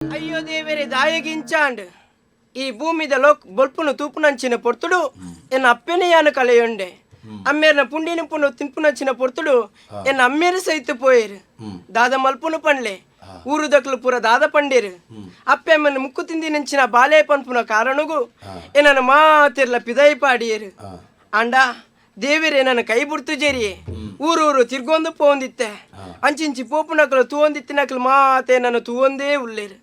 అయ్యో దేవరే దాయగించాండ్ ఈ భూమి మీద బొల్పును తూపునంచిన పొర్తుడు ఎన్న అప్పెనయాను కలయుండే అమ్మేరిన పుండిని పును తింపునచ్చిన పొర్తుడు ఎన్న అమ్మేరు సైతు పోయేరు దాద మల్పును పండ్లే ఊరు దక్కులు పుర దాద పండేరు అప్పెమ్మను ముక్కు తింది నుంచిన బాలే పన్పున కారణుగు ఎనను మా తెర్ల పిదై పాడియేరు అండా ದೇವಿರೇ ನನ್ನ ಕೈ ಬಿಡ್ತು ಜೇರಿಯೇ ಊರೂರು ತಿರ್ಗೊಂದು ಪೋಂದಿತ್ತೆ ಅಂಚಿಂಚಿ ಪೋಪು ನಕಲು ತೂವೊಂದಿತ್ತಿ ನಕಲು ಮಾತೆ ನನ್ನ ತೂವೊಂದೇ ಉಳ್ಳೇರು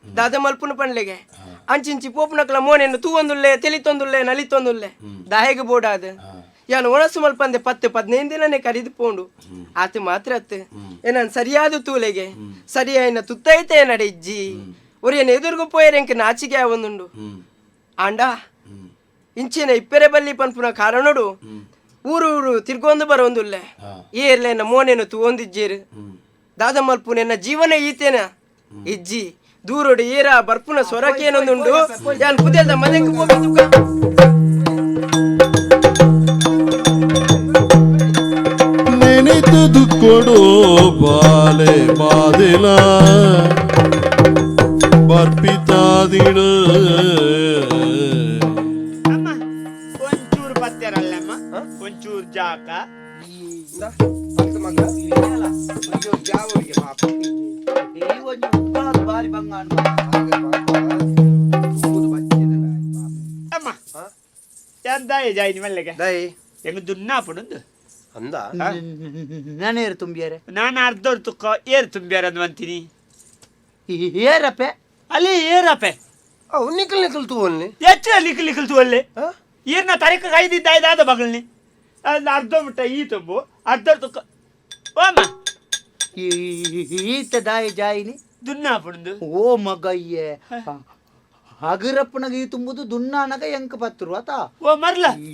ದಾದ ಮಲ್ಪುನ ಪಂಡ್ಲೆಗೆ ಅಂಚಿಂಚಿ ಪೋಪು ನಕಲ ಮೋನೆನ್ನು ತೂವೊಂದುಲ್ಲೆ ತೆಲಿತೊಂದುಲ್ಲೆ ನಲಿತೊಂದುಲ್ಲೆ ದಾಯಗೆ ಬೋಡಾದ ಯಾನು ಒಣಸು ಮಲ್ಪಂದೆ 10-15 ದಿನನೇ ಕರಿದು ಪೋಂಡು ಆತ ಮಾತ್ರ ಅತ್ತು ಏನನ್ ಸರಿಯಾದ ತೂಲೆಗೆ ಸರಿಯಾಯಿನ ತುತ್ತೈತೆ ನಡಿಜ್ಜಿ ಒರಿಯನ್ ಎದುರುಗು ಪೋಯರೆಂಕ ನಾಚಿಕೆ ಆವೊಂದುಂಡು ಆಂಡ ಇಂಚಿನ ಇಪ್ಪೆರೆ ಬಲ್ಲಿ ಪನ್ಪುನ ಕಾರಣಡು ಊರೂರು ತಿರ್ಗೊಂದು ಬರೊಂದುಲ್ಲೆ ಏರ್ಲೆನ ಮೋನೆನು ತೂವೊಂದಿಜ್ಜೇರು ದಾದ ಮಲ್ಪುನೆನ್ನ ಜೀವನ ಈತೇನ ಇಜ್ಜಿ ದೂರೊಡು ಏರ ಬರ್ಪುನ ಸೊರಕೇನೊಂದುಂಡು ಯಾನ್ ಪುದೆಲ್ದ ಮನೆಗೆ ಹೋಗಿದ್ದುಕ ನೆನೆತದು ಕೊಡೋ ಬಾಲೆ ಮಾದಿಲ ಬರ್ಪಿತಾದಿಡು ಒಂಚೂರು ಜಾಕ ಅಮ್ಮ ಎಂದಾಯ ಜಾಯಿನಿ ಮೆಲ್ಲಗೆ ಹೆಂಗ ದುನ್ನಾಪುಡು ಅಂದ ನಾನೇರು ತುಂಬಿಯಾರೆ ನಾನು ಅರ್ಧವ್ರು ತುಕ್ಕ ಏರು ತುಂಬ್ಯಾರ ಅಂತೀನಿ ಏರಪ್ಪೆ ಅಲ್ಲಿ ಏರಪ್ಪೆ ಅವು ನಿಖಲ್ ನಿಖಲ್ ತೂವಲ್ನಿ ಹೆಚ್ಚು ಲಿಕ್ಕಲ್ ತೂವಲ್ಲಿ ಈರ್ನ ತಾರೀಕು ಕೈದಿದ್ದಾಯ್ದಾದ ಬಗಲ್ನಿ ಅಲ್ಲಿ ಅರ್ಧ ಬಿಟ್ಟ ಈ ತುಂಬು ಅರ್ಧ ತುಕ್ಕ ಓಮ್ಮ ಈತ ದಾಯ ಜಾಯಿನಿ ದುನ್ನಾಪುಡು ಓ ಮಗಯ್ಯೆ ಹಗರಪ್ಪನಗ ಈ ತುಂಬುದು ದುನ್ನಾನಗ ಎಂಕ ಪತ್ರು ಆತ ಓ ಮರ್ಲ ಈ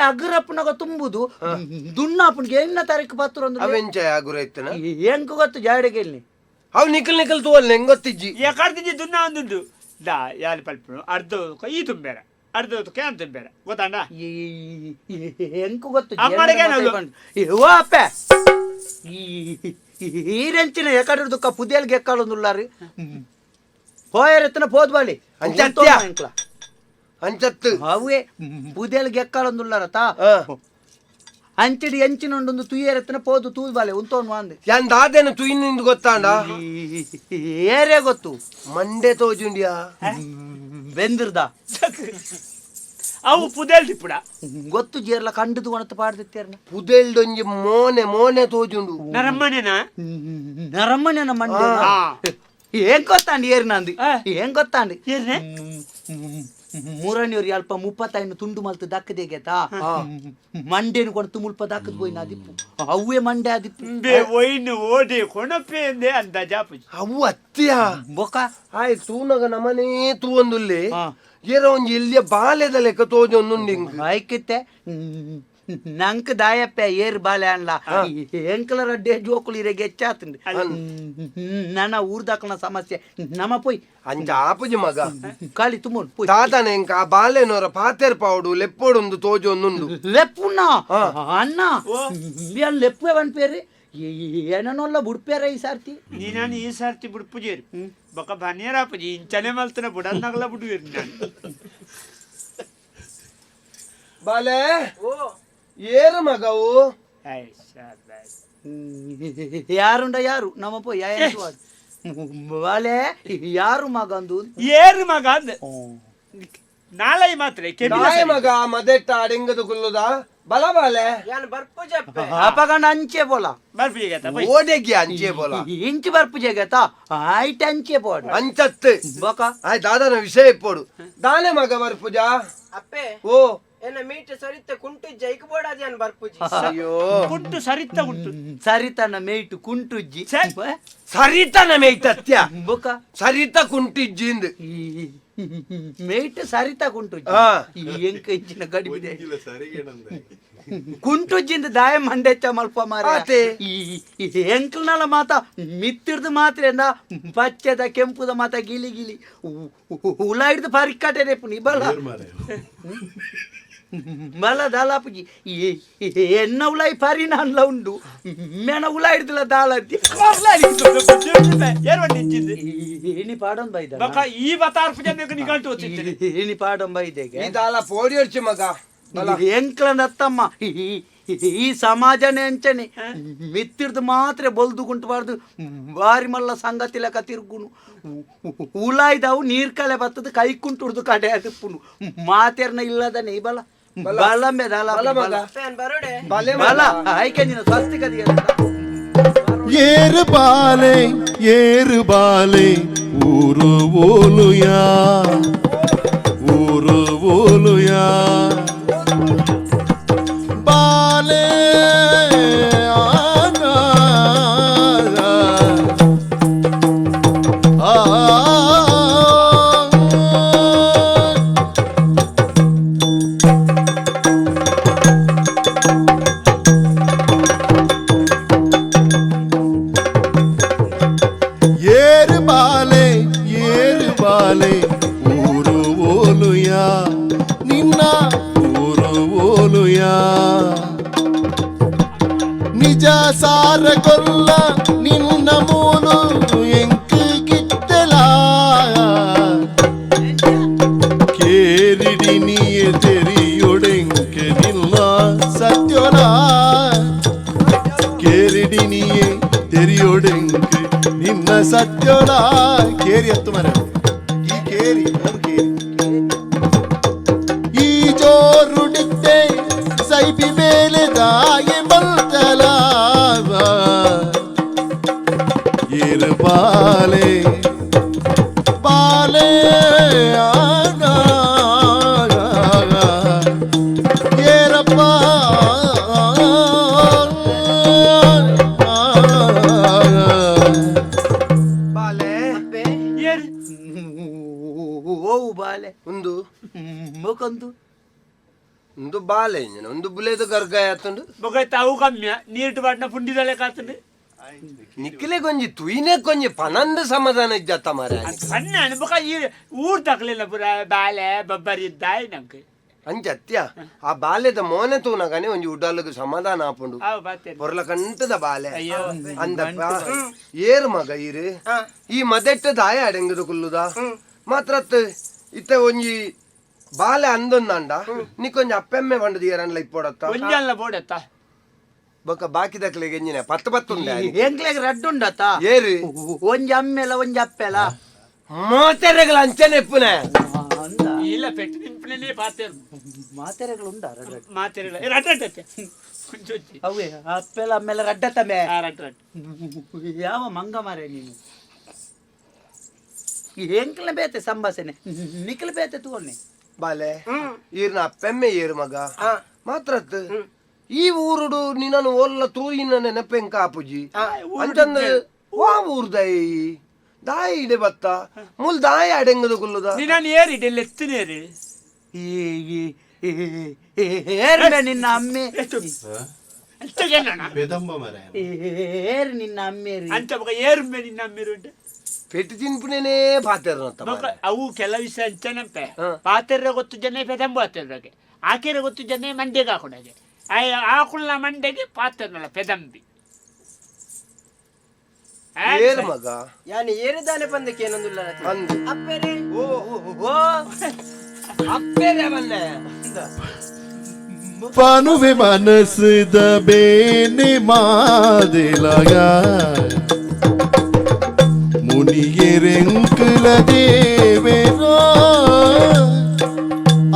ಹಗರಪ್ಪನಗ ತುಂಬುದು ದುನ್ನಾಪನಿಗೆ ಎನ್ನ ತಾರೀಕು ಪತ್ರು ಅಂದ್ರೆ ಅವೆಂಚ ಆಗುರೈತನ ಎಂಕ ಗೊತ್ತು ಜಾಡಿಗೆ ಇಲ್ಲಿ ಅವು ನಿಖಲ್ ನಿಖಲ್ ತೂವಲ್ನಿ ಹೆಂಗ್ ಗೊತ್ತಿಜ್ಜಿ ಯಾಕಾಡ್ತಿದ್ದಿ ದುನ್ನ ಒಂದುಂಡು ದಾ ಯಾರು ಪಲ್ಪು ಅರ್ಧ ಈ ತುಂಬೇರ ಅರ್ಧ ಕ್ಯಾನ್ ತುಂಬೇರ ಗೊತ್ತಾಂಡ ಎಂಕ ಗೊತ್ತು ಅಮ್ಮಡಿಗೆ ಓ ಅಪ್ಪೆ ಈ ರೆಂಚಿನ ಎಕಡೆ ದುಃಖ ಪುದಿಯಲ್ಗೆ ಎಕ್ಕಾಳೊಂದುಲ್ಲಾರಿ ಹೋಯರೆತ್ತನ ಪೋದ್ಬಾಳಿ ಅಂಚತ್ತು ಅವೇ ಪುದಿಯಲ್ಗೆ ಎಕ್ಕಾಳೊಂದುಲ್ಲಾರತ ಅಂಚಡಿ ಎಂಚಿನೊಂದೊಂದು ತುಯ್ಯರೆತ್ತನ ಪೋದು ತೂದ್ಬಾಳೆ ಉಂತೋನ್ ವಾಂದೆ ಯಾನ್ ದಾದೇನ ತುಯಿನಿಂದ ಗೊತ್ತಾಂಡ ಏರೇ ಗೊತ್ತು ಮಂಡೆ ತೋಜುಂಡಿಯಾ ಬೆಂದಿರ್ದ ಅವು ಪುದೇಲ್ ತಿಪ್ಪುಡ ಗೊತ್ತು ಜೇರ್ಲ ಕಂಡದು ಒಣತ ಪಾಡ್ದಿತ್ತೇರ್ನ ಪುದೆಲ್ಡೊಂಜಿ ಮೋನೆ ಮೋನೆ ತೋಜುಂಡು ನರಮ್ಮನೇನಾ ನರಮ್ಮನ ಮಂಡೆ ಏನ್ ಗೊತ್ತಾಂಡಿ ಏರ್ನಂದು ಏನ್ ಗೊತ್ತಾಂಡಿ ಏರ್ನೆ ಮೂರನೇವ್ರು ಅಲ್ಪ 35 ತುಂಡು ಮಲ್ತು ದಕ್ಕದೇಗೆತಾ ಮಂಡೇನು ಕೊಡ್ತು ಮುಲ್ಪ ದಕ್ಕದ್ ಹೋಯ್ನ ಅದಿಪ್ಪು ಅವೇ ಮಂಡೆ ಅದಿಪ್ಪು ಬೇ ಒಯ್ನು ಓಡಿ ಕೊಣಪೆ ಎಂದೆ ಅಂದ ಜಾಪುಜಿ ಅವು ಅತ್ಯ ಬೊಕ ಆಯ್ತು ತೂನಗ ನಮನೇ ತೂವೊಂದುಲ್ಲೆ ಏರ ಒಂಜಿ ಇಲ್ಲಿಯ ಬಾಲ್ಯದ ಲೆಕ್ಕ ತೋಜೊಂದುಂಡು ಆಯ್ಕಿತ್ತೆ ನಂಕ್ ದಾಯಪ್ಪ ಏರ್ ಬಾಲೆ ಅನ್ಲ ಎಂಕಲ ರಡ್ಡೆ ಜೋಕುಲು ಇರೆಗೆ ಹೆಚ್ಚಾತಂಡಿ ನನ್ನ ಊರ್ದಾಕನ ಸಮಸ್ಯೆ ನಮ ಪೋಯ್ ಅಂಚ ಆಪುಜಿ ಮಗ ಕಾಲಿ ತುಮುನ್ ಪೋಯ್ ತಾತನ ಎಂಕ ಆ ಬಾಲ್ಯನವರ ಪಾತೆರ್ ಪಾವಡು ಲೆಪ್ಪೊಡೊಂದು ತೋಜೊಂದುಂಡು ಲೆಪ್ಪುನ್ನ ಅನ್ನ ಬಿಯನ್ ಲೆಪ್ಪೆ ವನ್ ಪೇರಿ ಏನನ್ನೊಲ್ಲ ಬುಡ್ಪೇರ ಈ ಸಾರ್ತಿ ನೀನಾನು ಈ ಸಾರ್ತಿ ಬುಡ್ಪುಜೇರಿ ಬೊಕ ಬನ್ನೇರಾಪುಜಿ ಇಂಚನೆ ಮಲ್ತನ ಬುಡನ್ನಗಲ ಬುಡುವೇರಿ ನಾನು ಬಾಲೆ ಏರು ಮಗವು ಯಾರುಂಡ ಯಾರು ನಮ್ಮ ಪೋಯ್ ಬಾಲೆ ಯಾರು ಮಗಂದು ಏರು ಮಗ ಅಂದ ನಾಳೆ ಮಾತ್ರ ನಾಯ ಮಗ ಮದೆಟ್ಟ ಅಡೆಂಗದು ಗುಲ್ಲುದ ಬಲ ಬಾಲೆ ಅಪಗಂಡ ಅಂಚೆ ಬೋಲ ಬರ್ಪುಜಿ ಓಡೆಗೆ ಅಂಚೆ ಬೋಲ ಇಂಚು ಬರ್ಪು ಜಗತ ಆಯ್ತು ಅಂಚೆ ಬೋಡ ಅಂಚತ್ತು ಬೊಕ ಆಯ್ ದಾದನ ವಿಷಯ ಇಪ್ಪೋಡು ದಾನೆ ಮಗ ಬರ್ಪುಜ ಅಪ್ಪೆ ಓ ಏನ ಮೀಟ್ ಸರಿತ ಕುಂಟು ಜೈಕ್ ಬೋಡಾದಿ ಅನ್ ಬರ್ಪುಜಿ ಅಯ್ಯೋ ಕುಂಟು ಸರಿತ ಉಂಟು ಸರಿತನ ಮೇಯ್ಟು ಕುಂಟುಜ್ಜಿ ಸರಿತನ ಮೇಯ್ತತ್ಯ ಬೊಕ ಸರಿತ ಕುಂಟಿಜ್ಜಿಂದ್ ಮೇಯ್ಟು ಸರಿತ ಕುಂಟುಜ್ಜಿ ಹಾ. ಎಂಕ ಇಂಚಿನ ಗಡಿಬಿದೆ ಕುಂಟುಜ್ಜಿಂದ ದಾಯ ಮಂಡೆಚ್ಚ ಮಲ್ಪ ಮಾರ ಆತೆ. ಈ ಎಂಕಲ್ನಲ್ಲ ಮಾತ ಮಿತ್ತಿಡ್ದು ಮಾತ್ರೆಂದ ಪಚ್ಚದ ಕೆಂಪುದ ಮಾತ ಗಿಲಿ ಗಿಲಿ ಹುಳ ಹಿಡ್ದು ಪರಿಕಾಟೆ ರೇಪು ನಿಬಲ್ಲ ಬಲ ದಾಲಾಪುಜಿ ಎನ್ನ ಉಲಾಯಿ ಪರಿನಾನ್ಲ ಉಂಡು ಮೇನ ಉಲಾಯಿಡ್ದಿಲ್ಲ ದಾಲದ್ದಿ ಏರ್ ಬಂದು ಇಚ್ಚಿದ್ದು ಏನಿ ಪಾಡಂ ಬೈದ ಬಕ ಈ ಬತಾರ್ಪು ಜನಕ್ಕೆ ನಿಗಂಟು ಓದಿದ್ದೀನಿ ಏನಿ ಪಾಡಂ ಬೈದೆಗೆ ಇದಾಲ ಪೋಡಿ ಹೊಡ್ಚಿ ಮಗ ಎಂಕ್ಲನತ್ತಮ್ಮ ಈ ಸಮಾಜನೇ ಅಂಚನೆ ಮಿತ್ತಿಡ್ದು ಮಾತ್ರ ಬೊಲ್ದು ಕುಂಟಬಾರ್ದು ಬಾರಿ ಮಲ್ಲ ಸಂಗತಿ ಲೆಕ್ಕ ತಿರುಗುನು ಉಲಾಯ್ದವು ನೀರ್ ಕಲೆ ಬರ್ತದ ಕೈ ಕುಂಟುಡ್ದು ಕಡೆ ಅದಪ್ಪುನು ಮಾತೇರ್ನ ಇಲ್ಲದನೆ ಈ ಬಲ ಬಲಂಬೆ ದಾಲ ಫ್ಯಾನ್ ಬರೋಡೆ ಬಲ ಆಯ್ಕೆ ನೀನು ಸ್ವಸ್ತಿಕದಿಗೆ ಏರು ಬಾಲೆ ಊರು ಓಲುಯಾ ಬಾಲೆ ಏರು ಬಾಲೆ ಊರು ಓಲುಯಾ ನಿನ್ನ ಊರು ಓಲುಯಾ ನಿಜ ಸಾರ ಕೊಲ್ಲ ನಿನ್ನ ಮೂಲು ಎಂಕು ಕಿತ್ತಲ ಕೇರಿಡಿ ನೀಯ ತೆರಿಯೊಡೆಂಕೆ ನಿಲ್ಲ ಸತ್ಯೋಲ ಕೇರಿಡಿ ನೀಯೇ ತೆರಿಯೊಡೆಂಕೆ ನಿನ್ನ ಸತ್ಯೋಲ ಕೇರಿ ಹತ್ತು ಮರ ಈ ಕೇರಿ ಈ ಜೋರುಡಿದ್ದೆ ಸೈಬಿ ಮೇಲೆ ದಾಯಿ ಬಲ್ತಲ ಏರು ಬಾಲೆ ಏರಪ್ಪ ಬಾಲೆ ಏರ್ ಓವು ಬಾಲೆ ಒಂದು ಮುಖಂದು ಒಂದು ಬಾಲೆ ಒಂದು ಬುಲೆದು ಗರ್ಗ ಆತುಂಡು ಬಕ ತಾವು ಕಮ್ಯ ನೀರ್ಟ್ ಬಾಟ್ನ ಪುಂಡಿದಲೆ ಕಾತಂಡು ನಿಕ್ಲೆ ಕೊಂಜಿ ತುಯಿನೆ ಕೊಂಜಿ ಪನಂದ ಸಮಾಧಾನ ಇದ್ದತ್ತ ಮಾರ ಸಣ್ಣ ಬಕ ಈ ಊರ್ ತಕ್ಲಿಲ್ಲ ಪುರ ಬಾಲೆ ಬಬ್ಬರಿ ಇದ್ದಾಯ್ ನಂಗೆ ಅಂಚತ್ಯ ಆ ಬಾಲ್ಯದ ಮೋನೆ ತೂನಗನೆ ಒಂಜಿ ಉಡಾಲಗು ಸಮಾಧಾನ ಆಪುಂಡು ಅವ್ ಬಾತೇನೆ ಪೊರ್ಲ ಕಂಟದ ಬಾಲೆ ಅಯ್ಯೋ ಅಂದ ಏರು ಮಗ ಈರು ಈ ಮದೆಟ್ಟ ದಾಯ ಅಡೆಂಗದು ಕುಲ್ಲುದ ಮಾತ್ರ ಇತ್ತೆ ಒಂಜಿ ಬಾಲೆ ಅಂದೊಂದಂಡ ನಿಕ್ಕೊಂಜಿ ಅಪ್ಪೆಮ್ಮೆ ಬಂಡದ ಏರನ್ಲ ಇಪ್ಪೊಡತ್ತ ಒಂಜಲ್ಲ ಬೋಡತ್ತ ಬೊಕ್ಕ ಬಾಕಿ ದಕ್ಲೆಗೆ ಎಂಜಿನ ಪತ್ತುಂಡೆ ಎಂಕ್ಲೆಗ್ ರಡ್ಡುಂಡತ ಏರು ಒಂಜಿ ಅಮ್ಮೆಲ ಒಂಜಿ ಅಪ್ಪೆಲ ಮೋತೆರೆಗಳ ಅಂಚನೆ ಎಪ್ಪುನೆ ಅಂದ ಇಲ್ಲ ಪೆಟ್ಟು ನಿಂಪನೇ ಪಾತೇರು ಮಾತೆರೆಗಳುಂಡ ಮಾತಿರಲ್ಲ ರಟ್ಟೆ ಕೊಂಚೊಚ್ಚಿ ಅವೇ ಅಪ್ಪೆಲ ಅಮ್ಮೆಲ ರಡ್ಡತಮೆ ರಟ್ ಯಾವ ಮಂಗ ಮಾರೆ ನೀನು ಎಂಕ್ಲೆ ಬೇತೆ ಸಂಭಾಷಣೆ ನಿಕ್ಲೆ ಬೇತೆ ತೂನೆ ಬಾಲೆ ಈರ್ನ ಅಪ್ಪೆಮ್ಮೆ ಏರು ಮಗ ಮಾತ್ರ ಈ ಊರುಡು ನಿನ್ನನು ಒಲ್ಲ ತೂಯಿನ ನೆನಪೆಂಕ ಆಪುಜಿ ಅಂಚಂದ ವಾ ಊರ್ದಾಯಿ ದಾಯಿ ಇಡೆ ಬತ್ತ ಮುಲ್ ದಾಯಿ ಅಡೆಂಗದು ಕುಲ್ಲುದ ನೀನು ಏರಿಡೆ ಲೆತ್ತನೇರಿ ಏರ್ಮೆ ನಿನ್ನ ಅಮ್ಮೆ ಬೆದಂಬ ಮರ ಏರ್ ನಿನ್ನ ಅಮ್ಮೇರಿ ಅಂತ ಬಕ ಏರ್ಮೆ ನಿನ್ನ ಅಮ್ಮಿರುಂಟು ಪೆಟ್ಟು ತಿನ್ಪುನೇನೇ ಪಾತೆರ್ನತ್ತ ಬಕ ಅವು ಕೆಲ ವಿಷಯ ಅಂಚನಂತೆ ಪಾತೆರ್ರೆ ಗೊತ್ತು ಜನ ಪೆದಂಬ ಪಾತೆರ್ರಗೆ ಆಕೆರೆ ಗೊತ್ತು ಜನ ಮಂಡೆಗೆ ಹಾಕೊಂಡಾಗೆ ಆಕುಳ್ಳ ಮಂಡೆಗೆ ಪಾತೆರ್ನಲ್ಲ ಪೆದಂಬಿ ಏರು ಮಗ ಯಾನಿ ಏರಿದಾನೆ ಬಂದಕ್ಕೆ ಏನೊಂದಿಲ್ಲ ಅಂದು ಅಪ್ಪೆರೆ ಓ ಅಪ್ಪೆರೆ ಬನ್ನೆ ಪನುವೆ ಮನಸ್ಸದ ಬೇನೆ ಮಾದಿಲಗ ಮುನಿಗೆರೆಂಕುಲ ದೇವೆರೋ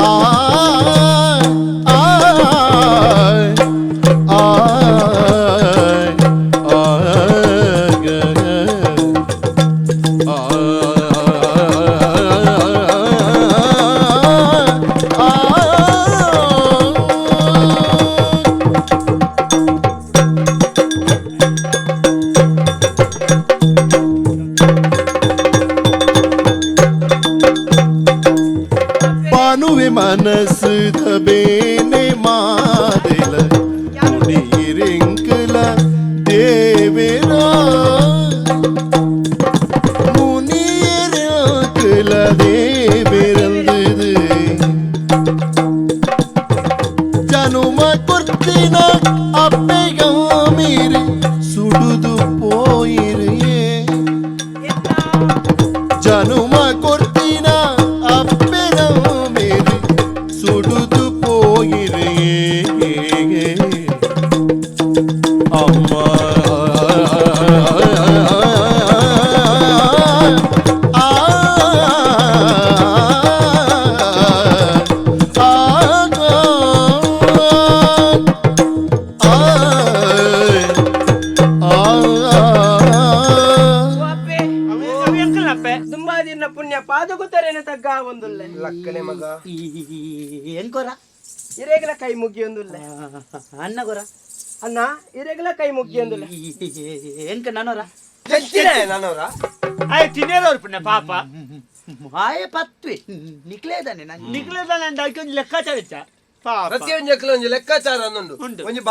ಆ ಪಾನುವೆ ಮನಸ್ಸದ ಬೇನೆ ಮಾದಿಲ ಮುನಿರೆಂಕುಲ ದೇವೆರ ಮುನಿರೆಂಕುಲ ದೇವೆರಂದು ಈರ್ನ ಪುಣ್ಯ ಪಾದಗುತ್ತರೇನೆ ತಗ್ಗ ಒಂದುಲ್ಲೆ ಲಕ್ಕನೆ ಮಗ ಎಂಕೊರ ಇರೇಗಲ ಕೈ ಮುಗಿಯೊಂದುಲ್ಲೆ ಅಣ್ಣ ಗೊರ ಅಣ್ಣ ಇರೇಗಲ ಕೈ ಮುಗಿಯೊಂದುಲ್ಲೆ ಎಂಕ ನನೋರ ಹೆಚ್ಚಿನೆ ನನ್ನವರ ಆಯ್ ತಿನ್ನೇರವ್ರು ಪುಣ್ಯ ಪಾಪ ಮಾಯ ಪತ್ವಿ ನಿಕ್ಲೇದಾನೆ ನಾನು ನಿಗ್ಲದಲ್ಲ ಅಂದಾಕಿ ಒಂದು ಲೆಕ್ಕಾಚಾರ ಇತ್ತ ಪಾಪ ಪ್ರತಿಯೊಂದು ಜಕ್ಕಲ ಒಂಜಿ ಲೆಕ್ಕಾಚಾರ ಅನ್ನೊಂದು ಉಂಡು. ಒಂಜಿ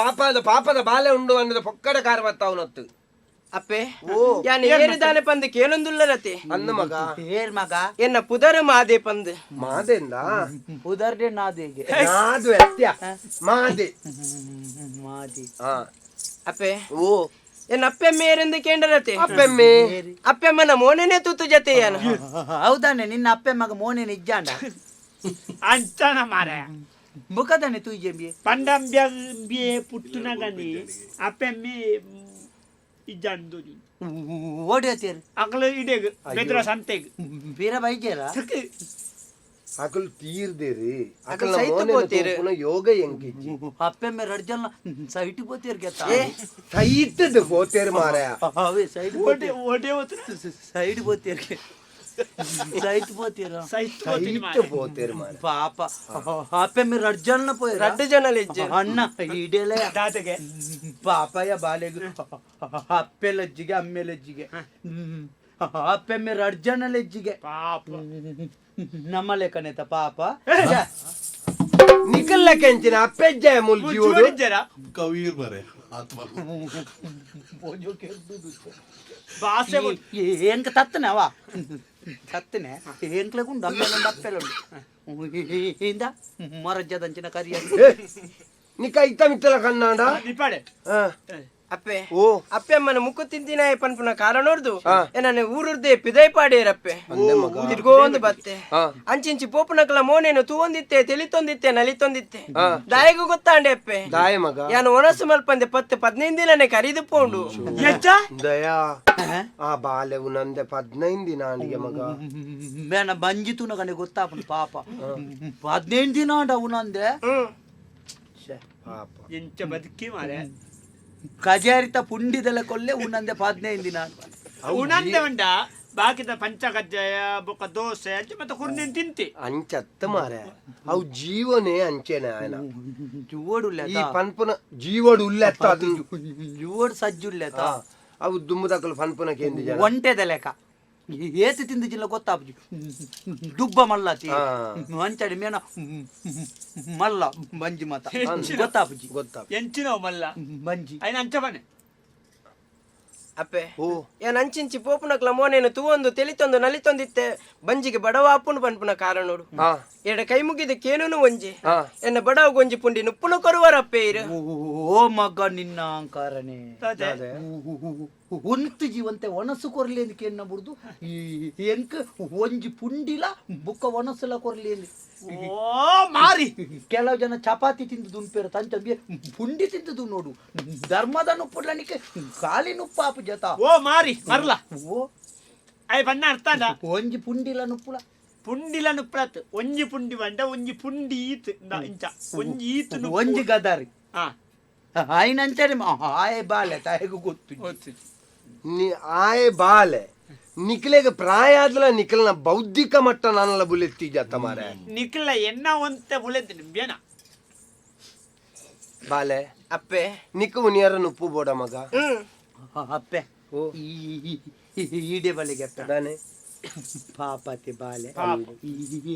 ಪಾಪದ ಬಾಲೆ ಉಂಡು ಅನ್ನದ ಪೊಕ್ಕಡ ಕಾರ ಬತ್ತಾವನತ್ತು ಅಪ್ಪೆ ಯಾನ್ ಏರಿದಾನೆ ಪಂದಕ್ಕೆ ಏನೊಂದುಲ್ಲ ರತೆ ಅಂದ ಮಗ ಏರ್ ಮಗ ಎನ್ನ ಪುದರ ಮಾದೆ ಪಂದ್ ಮಾದೆಂದ ಉದರ್ಡೆ ನಾದಿಗೆ ನಾದು ಎತ್ಯ ಮಾದೆ ಮಾದಿ ಹಾ ಅಪ್ಪೆ ಓ ಎನ್ನ ಅಪ್ಪೆಮ್ಮ ಏರೆಂದು ಕೇಂದ್ರತೆ ಅಪ್ಪೆಮ್ಮೆ ಅಪ್ಪೆಮ್ಮನ ಮೋನೆನೆ ತೂತು ಜತೆಯನ ಹೌದಾನೆ ನಿನ್ನ ಅಪ್ಪೆ ಮಗ ಮೋನೆ ನಿಜ್ಜಾಂಡ ಅಂಚನ ಮಾರ ಮುಖದಾನೆ ತುಯ್ಜೆಂಬಿ ಪಂಡಂಬ್ಯೆ ಪುಟ್ಟನಗನಿ ಅಪ್ಪೆಮ್ಮಿ ಇಜ್ಜಂದು ಓಡಿಯತ್ತೀರಿ ಅಗಲ ಇಡೆಗ್ ಬೆದ್ರ ಸಂತೆಗ್ ಬೀರ ಬೈಜೇರ ಅಕಲ್ ತೀರ್ದೇರಿ ಅಕಲ್ ಅಕಲ್ ಸೈತು ಪೋತೀರಿ. ಯೋಗ ಎಂಕಿಜ್ಜಿ ಅಪ್ಪೆ ಮೇ ರಡ್ಜಲ್ನ ಸೈಟ್ ಬೋತೀರ್ ಗೆತ್ತ ಸೈತದ ಪೋತೇರ್ ಮಾರಾಯ ಅವೇ ಸೈಡ್ ಒಡೆ ಒಡೆ ಹೋತ್ರ ಸೈಡ್ ಬೋತೀರ್ ಸೈಟ್ ಬೋತೀರ ಸೈತ ಪೋತೇರ್ ಮಾರಾಯ ಪಾಪ ಅಪ್ಪೆ ಮೇ ರಡ್ಜಲ್ನ ಪೋಯ ರಡ್ಡು ಜನ ಲೆಜ್ಜೆ ಅಣ್ಣ ಇಡೇಲೆ ದಾದಗೆ ಪಾಪಯ್ಯ ಬಾಲೆಗು ಅಪ್ಪೆ ಲಜ್ಜಿಗೆ ಅಮ್ಮೆ ಲಜ್ಜಿಗೆ ಅಪ್ಪೆ ಮೇ ರಡ್ಜನ ಲಜ್ಜಿಗೆ ಪಾಪ ನಮ್ಮ ಲೆಕ್ಕನೇತ ಪಾಪ ನಿಕಲ್ಲ ಕೆಂಚಿನ ಅಪ್ಪೆಜ್ಜೆ ಮುಲ್ ಜೀವಡು ಜೋಡಿಜ್ಜರ ಕವೀರ್ ಬರೆ ಆತ್ಮ ಭಾಷೆ ಏನ್ಕ ತತ್ತನೆ ಅವ ತತ್ತನೆ ಏನ್ಕ್ಲೆಗುಂಡು ಅಮ್ಮೆಲೊಂದು ಅಪ್ಪೆಲುಂಡು ಇಂದ ಮರಜ್ಜದಂಚಿನ ಕರಿಯ ನಿಕ ಇತ್ತ ಮಿತ್ತಲ ಕನ್ನಡ ನಿಪಾಡೆ ಹಾ ಅಪ್ಪೆ ಓ ಅಪ್ಪೆಮ್ಮನ ಮುಕ್ಕು ತಿಂದಿನ ಪನ್ಪುನ ಕಾರಣೋರ್ದು ಹಾ. ಏನನೆ ಊರುರ್ದೆ ಪಿದೈ ಪಾಡೇರಪ್ಪೆ ಅಂದೆ ಮಗ ತಿರ್ಗೋಂದು ಬತ್ತೆ ಹಾ ಅಂಚಿಂಚಿ ಪೋಪುನಕಲ ಮೋನೇನು ತೂವೊಂದಿತ್ತೆ ತಿಳಿತೊಂದಿತ್ತೆ ನಲಿತೊಂದಿತ್ತೆ ಹಾ. ದಾಯಗೂ ಗೊತ್ತಾಂಡೆ ಅಪ್ಪೆ ದಾಯ ಮಗ ಯಾನು ಒಣಸು ಮಲ್ಪಂದೆ 10-15 ದಿನನೇ ಕರಿದು ಪೋಂಡು ಎಚ್ಚ ದಯಾ ಆ ಬಾಲೆವು ನಂದೆ 15 ದಿನ ಅಲ್ಲಿಗೆ ಮಗ ಬೇನ ಬಂಜಿತು ನಗನೆ ಗೊತ್ತಾಪುಂಡು ಪಾಪ 15 ದಿನ ಅಂಡ ಅವನಂದೆ ಪಾಪ ಎಂಚ ಬದುಕಿ ಮಾರೆ ಕಜಾರಿತ ಪುಂಡಿದೆಲ್ಲ ಕೊಲ್ಲೆ ಉನ್ನಂದೆ 15 ದಿನ ಉಣಂದೆ ಉಂಡ ಬಾಕಿದ ಪಂಚಕಜ್ಜಾಯ ಬೊಕ್ಕ ದೋಸೆ ಅಂಚೆ ಮತ್ತೆ ಕುರ್ನೇನ್ ತಿಂತಿ ಅಂಚತ್ತ ಮಾರೆ ಅವು ಜೀವನೇ ಅಂಚೆನೆ ಆಯ್ನ ಜೋಡುಲ್ಲೆ ಈ ಪನ್ಪುನ ಜೀವಡು ಉಲ್ಲೆತ್ತ ಅದನ್ನು ಜೋಡ್ ಸಜ್ಜುಲ್ಲೆತ ಅವು ದುಮ್ಮದಕ್ಕಲು ಪನ್ಪುನ ಕೇಂದ್ರ ಜನ ಒಂಟೆದ ಲೆಕ್ಕ ಏತು ತಿಂದ ಜಿಲ್ಲ ಗೊತ್ತಾಪುಜಿ ದುಬ್ಬ ಮಲ್ಲತಿ ಹಾ. ಅಂಚಡಿ ಮೇನ ಮಲ್ಲ ಬಂಜಿ ಮತ ಗೊತ್ತಾಪುಜಿ ಗೊತ್ತಾ ಎಂಚಿನವ್ ಮಲ್ಲ ಬಂಜಿ ಐನ ಅಂಚ ಬನೆ ಅಪ್ಪೆ ಓ ಯಾನ್ ಅಂಚಿಂಚಿ ಪೋಪುನಕಲ ಮೋನೇನು ತೂವೊಂದು ತಿಳಿತೊಂದು ನಲಿತೊಂದಿತ್ತೆ ಬಂಜಿಗೆ ಬಡವ ಅಪ್ಪುನು ಪನ್ಪುನ ಕಾರಣೋಡು ಹಾ ಎಡ ಕೈ ಮುಗಿದ ಕೇನುನು ಒಂಜಿ ಹಾ ಎನ್ನ ಬಡವ ಗೊಂಜಿ ಪುಂಡಿ ನುಪ್ಪುನು ಕೊರುವರಪ್ಪೆ ಇರು ಓ ಮಗ ನಿನ್ನ ಅಹಂಕಾರನೇ ಅದೇ ಒಂತು ಜೀವಂತೆ ಒಣಸು ಕೊರ್ಲಿ ಎಂದು ಕೇನ್ನ ಬುಡ್ದು ಎಂಕ್ ಒಂಜಿ ಪುಂಡಿಲ ಬುಕ್ಕ ಒಣಸಲ ಕೊರ್ಲಿ ಎಂದು ಓ ಮಾರಿ ಕೆಲವು ಜನ ಚಪಾತಿ ತಿಂದು ದುಂಪೇರು ತಂಚಂಬಿ ಪುಂಡಿ ತಿಂದು ನೋಡು ಧರ್ಮದ ನುಪ್ಪುಡ್ಲನಿಕೆ ಕಾಲಿ ನುಪ್ಪಾಪು ಜತ ಓ ಮಾರಿ ಮರ್ಲ ಓ ಐ ಬಣ್ಣ ಅರ್ಥ ಅಲ್ಲ ಒಂಜಿ ಪುಂಡಿಲ ನುಪ್ಪುಳ ಪುಂಡಿಲ ನುಪ್ಪಳತ್ ಒಂಜಿ ಪುಂಡಿ ಬಂಡ ಒಂಜಿ ಪುಂಡಿ ಈತ್ ಇಂಚ ಒಂಜಿ ಈತ್ ಒಂಜಿ ಗದಾರಿ ಹಾ ಆಯ್ನಂಚನೆ ಆಯ್ ಬಾಲೆ ತಾಯಿಗೂ ಗೊತ್ತು ನೀ ಆಯ್ ಬಾಲೆ ನಿಖಿಲೆಗೆ ಪ್ರಾಯ ಆದ್ಲ ನಿಖಿಲ್ನ ಬೌದ್ಧಿಕ ಮಟ್ಟ ನಾನಲ್ಲ ಬುಲೆತ್ತಿ ಜತ್ತ ಮಾರೆ ನಿಖಿಲ ಎನ್ನ ಒಂತೆ ಬುಲೆದ್ ನಿಂಬೇನ ಬಾಲೆ ಅಪ್ಪೆ ನಿಕ್ಕ ಮುನಿಯರ ನುಪ್ಪು ಬೋಡ ಮಗ ಅಪ್ಪೆ ಓ ಈಡೆ ಬಲಿಗೆ ಅಪ್ಪ ದಾನೆ ಪಾಪತಿ ಬಾಲೆ ಪಾಪ.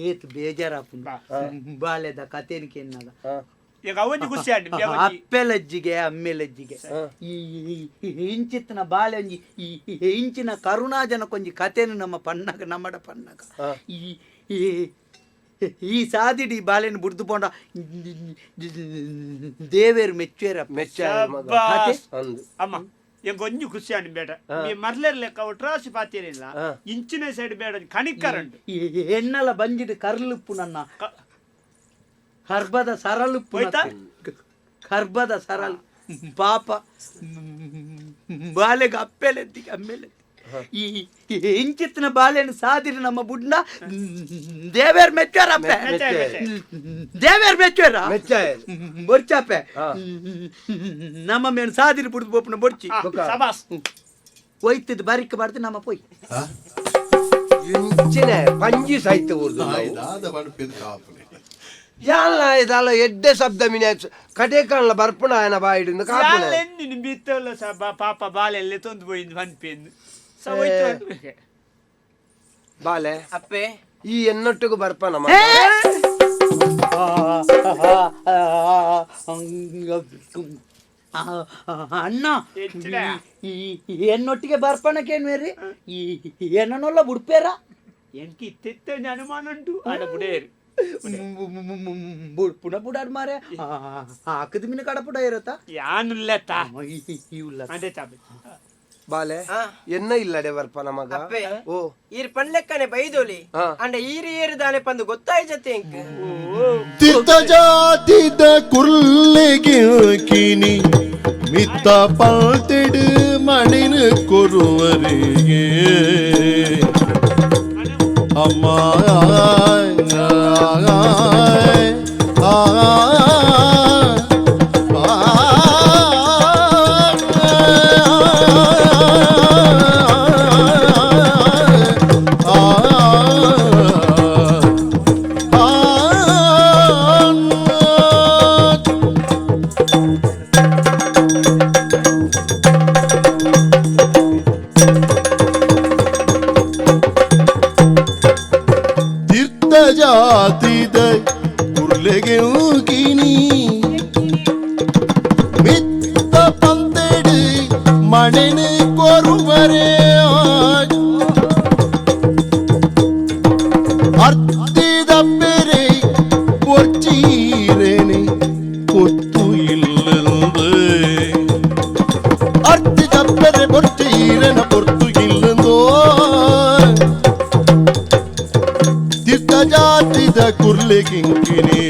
ಏತ್ ಬೇಜಾರಾಪುಂಡು ಬಾಲೆದ ಕಥೆನಿಕೆ ಎನ್ನದ ಹಾ ಈಗ ಅವೊಂಜಿ ಖುಷಿ ಆಂಡಿ ಅಪ್ಪೆ ಲಜ್ಜಿಗೆ ಅಮ್ಮೆ ಲಜ್ಜಿಗೆ ಈ ಇಂಚಿತ್ತಿನ ಬಾಳೆ ಒಂಜಿ ಈ ಇಂಚಿನ ಕರುಣಾಜನಕೊಂಜಿ ಕಥೆನು ನಮ್ಮ ಪನ್ನಗ ನಮ್ಮಡ ಪನ್ನಗ ಹಾ. ಈ ಸಾದಿಡಿ ಬಾಳೆನು ಬುಡ್ದು ಪೋಂಡ ದೇವೇರು ಮೆಚ್ಚೇರ ಮೆಚ್ಚ ಮಗ ಅಂದು ಅಮ್ಮ ಈಗ ಒಂಜಿ ಖುಷಿ ಆಂಡಿ ಬೇಡ ನೀ ಮರ್ಲೇರ್ ಲೆಕ್ಕ ಒಟ್ರಾಸಿ ಪಾತಿರಿಲ್ಲ ಇಂಚಿನ ಸೈಡ್ ಬೇಡ ಕಣಿಕರಂಡು ಎನ್ನಲ ಬಂಜಿಡು ಕರ್ಲುಪ್ಪು ನನ್ನ ಹರ್ಬದ ಸರಳುಪ್ಪು ಹೋಯ್ತಾ? ಹರ್ಬದ ಸರಳು ಪಾಪ ಬಾಲೆಗೆ ಅಪ್ಪೆಲೆದ್ದಿಗೆ ಅಮ್ಮೆಲೆ ಈ ಇಂಚಿತ್ತಿನ ಬಾಲೆಯನ್ನು ಸಾದಿರಿ ನಮ್ಮ ಬುಡ್ಡ ದೇವೇರ್ ಮೆಚ್ಚೋರ ದೇವೇರ್ ಮೆಚ್ಚೋರ ಮೆಚ್ಚ ಬೊರ್ಚಾಪೆ ನಮ್ಮ ಮೇನು ಸಾದಿರಿ ಬುಡ್ದು ಬೋಪನ ಬೊರ್ಚಿ ಸಬಾಸ್ ಒಯ್ತಿದ್ದು ಬಾರಿಕ ಬಾರ್ದು ನಮ್ಮ ಪೋಯ್ ಇಂಚಿನ ಪಂಜಿ ಸಾಹಿತ್ಯ ಊರ್ದು ದಾದ ಬಣ್ಣ ಕಾಪುಲೆ ಯಾಲ ಇದಲ್ಲ ಎಡ್ಡೆ ಶಬ್ದ ಮಿನಿ ಕಟೆ ಕಾಣಲ ಬರ್ಪುಣ ఆయన ಬಾಯಿಡಿಂದ ಕಾಪುನ ఎన్ని బిత్తోళ్ళ పాప బాలెళ్ళి తొందు పోయింది పనిపోయింది సవైతే ಬಾಲೆ ಅಪ್ಪೆ ಈ ಎನ್ನೊಟ್ಟಿಗೂ ಬರ್ಪನ ಅಣ್ಣ ಎನ್ನೊಟ್ಟಿಗೆ ಬರ್ಪಣಕ್ಕೇನು ಮೇರಿ ಈ ಎನ್ನನೊಲ್ಲ ಬುಡ್ಪೇರ എനിക്ക് ഇത്തത്തെ അനുമാനം ഉണ്ട് അവിടെ ബുടേര് ಬುಡ್ಪುಣ ಬುಡಾಡ್ ಮಾರೆ ಹಾಕದ ಮಿನ ಕಡಪುಡ ಇರತ್ತಾ ಯಾನುಲ್ಲತ್ತ ಇವುಲ್ಲ ಅದೇ ಚಾಬಿ ಬಾಲೆ ಎನ್ನ ಇಲ್ಲಡೆ ಬರ್ಪನ ಮಗ ಅಪ್ಪೆ ಓ ಈರ್ ಪಂಡ್ಲೆಕ್ಕನೆ ಬೈದೋಲಿ ಅಂಡ ಈರಿ ಏರಿದಾನೆ ಪಂದು ಗೊತ್ತಾಯ್ ಜತೆ ಇಂಕ್ ತಿರ್ತ ಜಾತಿದ ಕುರ್ಲೆಗೆ ಕಿನಿ ಮಿತ್ತ ಪಲ್ತೆಡು ಮಣಿನ ಕೊರುವರಿಗೆ ಅಮ್ಮ ಜಾತಿದ ಕುರ್ಲೆಗೆ ಊಗಿನಿ ಮಿತ್ತ ಪಂತೆಡು ಮಣೆನ ಕೊರುವರೆ ಅರ್ತಿದ ಬೆರೆ பொற்சீரனை பொத்து இல்லந்து அர்த்தித பெರೆ பொற்சீரன பொத்து இல்லந்தோ ಜಾತಿದ ಕುರ್ಲೆ ಕಿಂಕಿನಿ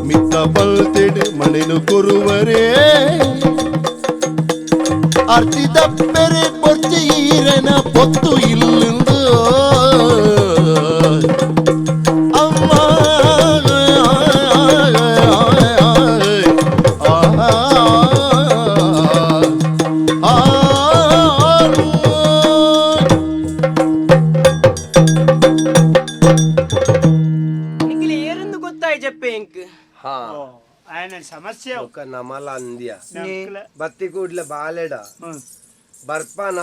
ಮಿತ್ತ ಬಲ್ತೆಡೆ ಮನೆನು ಕೊರುವರೆ ಅರ್ತಿದ ಬೆರೆ ಪೊಚ್ಚೀರನ ಪೊತ್ತು ಇಲ್ಲಿಂದು ಅಮ್ಮ ನಿಖಿಲ್ ಏರೆಂದು ಗೊತ್ತಾಯ್ ಜಪ್ಪೆ ಇಂಕ್ ಹಾ ఆయన సమస్య ఒక నమల అంద్య నమ్మకల బత్తి కూడ్ల బాలేడ ಬರ್ಪನ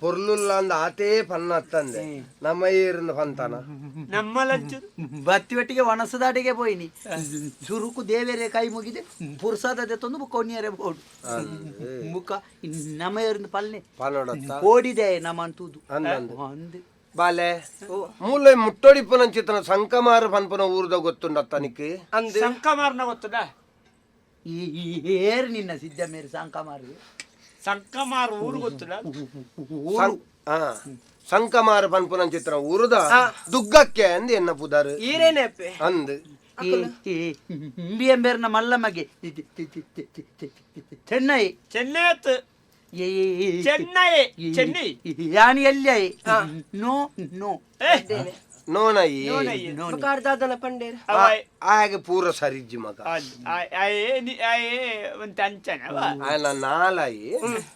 ಪೊರ್ಲುಲ್ಲ ಆತೇ ಪನ್ನತ್ತಂದೆ ನಮ್ಮ ಏರಿಂದ ಪಂತನ నమ్మలచ్చు ಬತ್ತಿ ಒಟ್ಟಿಗೆ ಒಣಸದಾಟಿಗೆ ಪೋಯಿನಿ ಸುರುಕು ದೇವೇರೆ ಕೈ ಮುಗಿದೆ ಪುರ್ಸಾದದೆ ತಂದು ಕೊನಿಯರೆ ಬೋಡು ಮುಖ ನಮ್ಮ ಏರಿಂದ ಪಲ್ಲೆ ಪನ್ನೊಡತ್ತ ಓಡಿದೆ ನಮ್ಮ ಅಂತೂದು ಅಂದಂದು ಅಂದೆ ಬಾಲೆ ಮೂಲೆ ಮುಟ್ಟೊಡಿಪ್ಪನ ಚಿತ್ರನ ಸಂಕಮಾರ ಪನ್ಪನ ಊರ್ದ ಗೊತ್ತುಂಡತ್ತ ನಿಕ್ಕೆ ಅಂದ್ సంకమారణ ಗೊತ್ತದ ಈ ಏರ್ ನಿನ್ನ ಸಿದ್ಧ ಮೇರೆ ಸಾಂಕಮಾರಿಗೆ సంకమార ಊರು ಗೊತ್ತದ ಸಂಕಮಾರ ಪನ್ಪನ ಚಿತ್ರ ಊರುದ ದುಗ್ಗಕ್ಕೆ ಅಂದ್ ಎನ್ನ ಪುದಾರು ಈರೇನೆ ಅಪ್ಪೆ ಅಂದ್ ಇಂಬಿಯಂಬೇರ್ನ ಮಲ್ಲಮ್ಮಗೆ ಚೆನ್ನೈ చెన్నై చెన్నై చెన్నై ಯಾನಿ ಎಲ್ಲಿ ನೋ ನೋ ನೋನಯಿ ದಾದನ ಪಂಡೇರ್ ಆಗ ಪೂರ ಸರಿಜ್ಜಿ ಮಗ ಒಂದು ಅಂಚನ ఆయన నాలాయి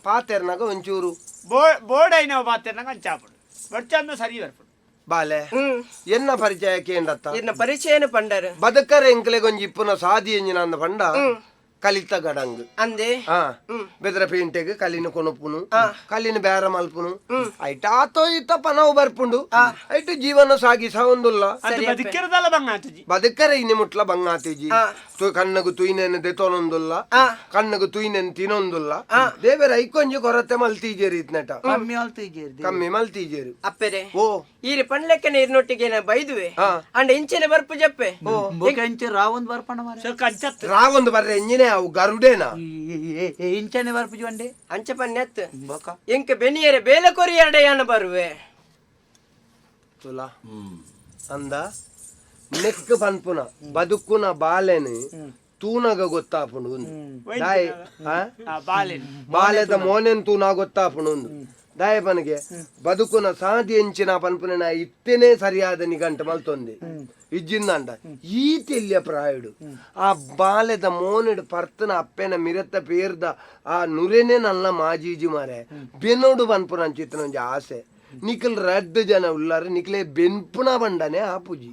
పాతెర్నాక ಒಂಚೂರು ಬೋರ್ಡ್ అయిన ಪಾತ್ರ ಅಂಚಾಪಡು ಬಡ್ಚಂದ ಸರಿ ಬರ್ಪಡು ಬಾಲೆ ಎನ್ನ ಪರಿಚಯಕ್ಕೆ ಎಂಡತ್ತ ಇರ್ನ ಪರಿಚಯನ ಪಂಡರ್ ಬದುಕರೆ ಎಂಕ್ಲೆ ಕೊಂಚ ಇಪ್ಪುನ ಸಾದಿ ಎಂಜಿನ ಅಂದ ಪಂಡ ಕಲಿತ ಗಡಂಗ್ ಅಂದೆ ಬೆದರ ಪೇಂಟೆಗ್ ಕಲ್ಲಿನ ಕೊನಪುನು ಕಲ್ಲಿನ ಬೇರ ಮಲ್ಪುನು ಐಟ ಆತೋ ಇತ್ತ ಪನವು ಬರ್ಪುಂಡು ಐಟು ಜೀವನ ಸಾಗಿಸ ಒಂದುಲ್ಲ ಬದುಕಿರದಲ್ಲ ಬಂಗಾತಜಿ ಬದುಕರೆ ಇನಿ ಮುಟ್ಲ ಬಂಗಾತಿಜಿ ಕಣ್ಣಗು ತುಯ್ನೆನ್ ದೆತೊನೊಂದುಲ್ಲ ಕಣ್ಣಗು ತುಯ್ನೆನ್ ತಿನೊಂದುಲ್ಲ ದೇವರ ಐಕೊಂಜಿ ಕೊರತೆ ಮಲ್ತೀಜೇರಿ ಇತ್ನಟ ಕಮ್ಮಿ ಮಲ್ತೀಜೇರಿ ಅಪ್ಪೆರೆ ಓ ಈರಿ ಪಂಡ್ಲೆಕ್ಕ ನೀರ್ನೊಟ್ಟಿಗೆ ಬೈದುವೆ ಅಂಡ ಇಂಚಿನ ಬರ್ಪು ಜಪ್ಪೆ ರಾವೊಂದು ಬರ್ಪಣ ರಾವೊಂದು ಬರ್ರೆ ಎಂಜಿನ ಅವು ಗರುಡೇನಾ ಇಂಚನೆ ಬರ್ಪು ಜೊಂಡೆ ಅಂಚ ಪನ್ನೆತ್ ಎಂಕ ಬೆನಿಯರೆ ಬೇಲೆ ಕೊರಿ ಎರಡೆಯನ್ನ ಬರುವೆ ತುಲಾ ಅಂದ ನೆಕ್ ಪನ್ಪುನ ಬದುಕುನ ಬಾಲೆನು ತೂನಗ ಗೊತ್ತಾಪುಂಡು ದಾಯ್ ಬಾಲೆದ ಮೋನೆನ್ ತೂನ ಗೊತ್ತಾಪುಂಡು ದಾಯ ಪನಿಗೆ ಬದುಕುನ ಸಾದಿ ಎಂಚಿನ ಪನ್ಪುನ ಇತ್ತೇನೆ ಸರಿಯಾದ ನಿಗಂಟ ಮಲ್ತೊಂದೆ ಇಜ್ಜಿಂದಂಡ ಈ ತೆಲ್ಯ ಪ್ರಾಯುಡು ಆ ಬಾಲೆದ ಮೋನೆಡು ಪರ್ತನ ಅಪ್ಪೆನ ಮಿರತ್ತ ಪೇರ್ದ ಆ ನುರೆನೆ ನಲ್ಲ ಮಾಜೀಜಿ ಮಾರೆ ಬೆನ್ನೋಡು ಪನ್ಪುನ ಚಿತ್ರ ಆಸೆ ನಿಖಲ್ ರಡ್ಡು ಜನ ಉಳ್ಳಾರ ನಿಖಲೆ ಬೆನ್ಪುನ ಬಂಡನೆ ಆಪುಜಿ